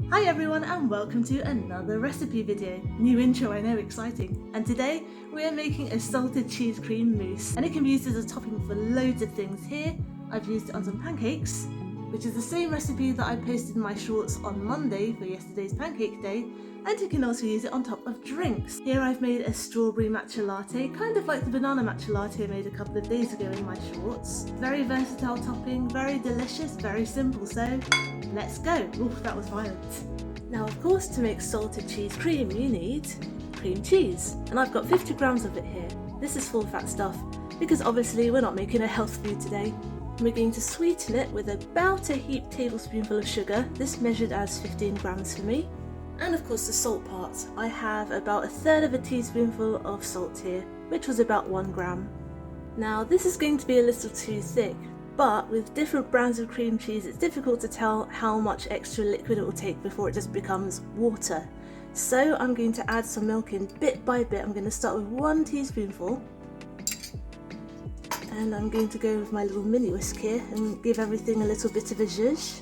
Hi everyone and welcome to another recipe video. New intro, I know, exciting. And today we are making a salted cheese cream mousse, and it can be used as a topping for loads of things. Here I've used it on some pancakes, which is the same recipe that I posted in my shorts on Monday for yesterday's pancake day, and you can also use it on top of drinks. Here I've made a strawberry matcha latte, kind of like the banana matcha latte I made a couple of days ago in my shorts. Very versatile topping, very delicious, very simple, so let's go. Oof, that was violent. Now of course, to make salted cheese cream you need cream cheese, and I've got 50 grams of it here. This is full fat stuff because obviously we're not making a health food today. We're going to sweeten it with about a heaped tablespoonful of sugar. This measured as 15 grams for me. And of course the salt part. I have about a third of a teaspoonful of salt here, which was about 1 gram. Now this is going to be a little too thick, but with different brands of cream cheese it's difficult to tell how much extra liquid it will take before it just becomes water. So I'm going to add some milk in bit by bit. I'm going to start with 1 teaspoonful. And I'm going to go with my little mini whisk here and give everything a little bit of a zhuzh.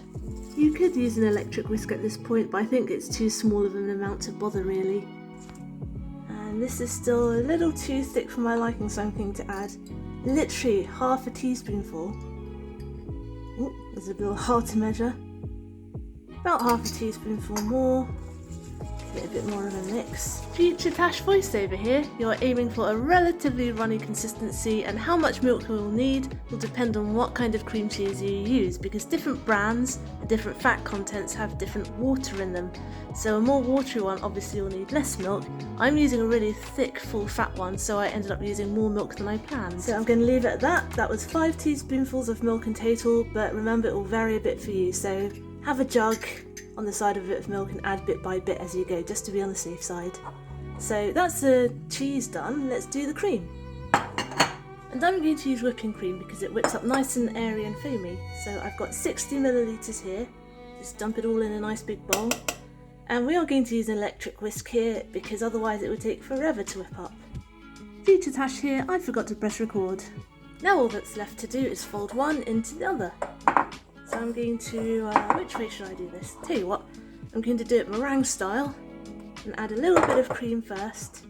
You could use an electric whisk at this point, but I think it's too small of an amount to bother really. And this is still a little too thick for my liking, so I'm going to add literally half a teaspoonful. Ooh, there's a little hard to measure. About half a teaspoonful more. Get a bit more of a mix. Future Tash voiceover here. You're aiming for a relatively runny consistency, and how much milk we will need will depend on what kind of cream cheese you use, because different brands and different fat contents have different water in them. So a more watery one obviously will need less milk. I'm using a really thick full fat one, so I ended up using more milk than I planned. So I'm going to leave it at that. That was 5 teaspoonfuls of milk in total, but remember it will vary a bit for you, so have a jug on the side of a bit of milk and add bit by bit as you go, just to be on the safe side. So that's the cheese done, let's do the cream. And I'm going to use whipping cream because it whips up nice and airy and foamy. So I've got 60 millilitres here, just dump it all in a nice big bowl. And we are going to use an electric whisk here because otherwise it would take forever to whip up. Future Tash here, I forgot to press record. Now all that's left to do is fold one into the other. So I'm going to, which way should I do this? Tell you what, I'm going to do it meringue style and add a little bit of cream first,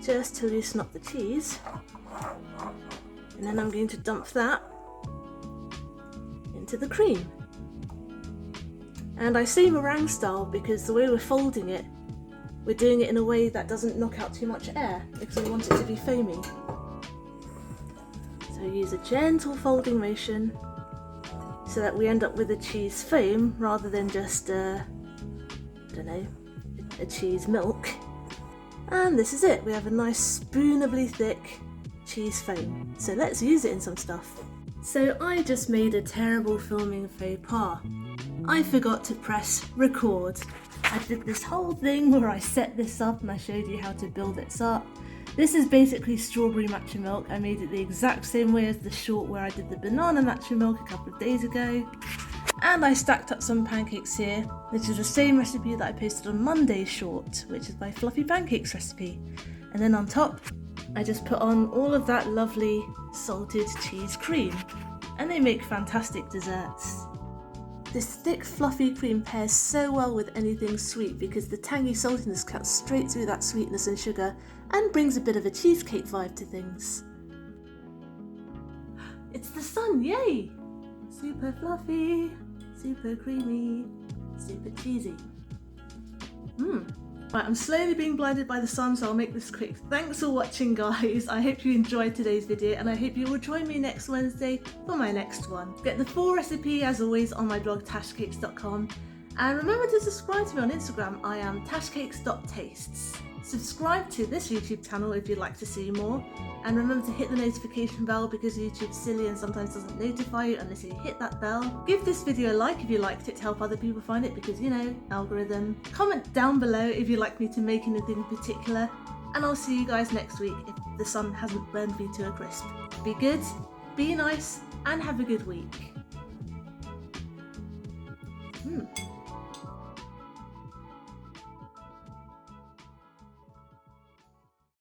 just to loosen up the cheese. And then I'm going to dump that into the cream. And I say meringue style because the way we're folding it, we're doing it in a way that doesn't knock out too much air because we want it to be foamy. So use a gentle folding motion so that we end up with a cheese foam rather than just, I don't know, a cheese milk. And this is it, we have a nice spoonably thick cheese foam. So let's use it in some stuff. So I just made a terrible filming faux pas. I forgot to press record. I did this whole thing where I set this up and I showed you how to build it up. This is basically strawberry matcha milk. I made it the exact same way as the short where I did the banana matcha milk a couple of days ago. And I stacked up some pancakes here, which is the same recipe that I posted on Monday's short, which is my fluffy pancakes recipe. And then on top, I just put on all of that lovely salted cheese cream. And they make fantastic desserts. This thick fluffy cream pairs so well with anything sweet because the tangy saltiness cuts straight through that sweetness and sugar and brings a bit of a cheesecake vibe to things. It's the sun, yay! Super fluffy, super creamy, super cheesy. Right, I'm slowly being blinded by the sun, so I'll make this quick. Thanks for watching, guys. I hope you enjoyed today's video, and I hope you will join me next Wednesday for my next one. Get the full recipe, as always, on my blog tashcakes.com. And remember to subscribe to me on Instagram. I am tashcakes.tastes. Subscribe to this YouTube channel if you'd like to see more. And remember to hit the notification bell because YouTube's silly and sometimes doesn't notify you unless you hit that bell. Give this video a like if you liked it to help other people find it because, you know, algorithm. Comment down below if you'd like me to make anything in particular. And I'll see you guys next week if the sun hasn't burned me to a crisp. Be good, be nice, and have a good week.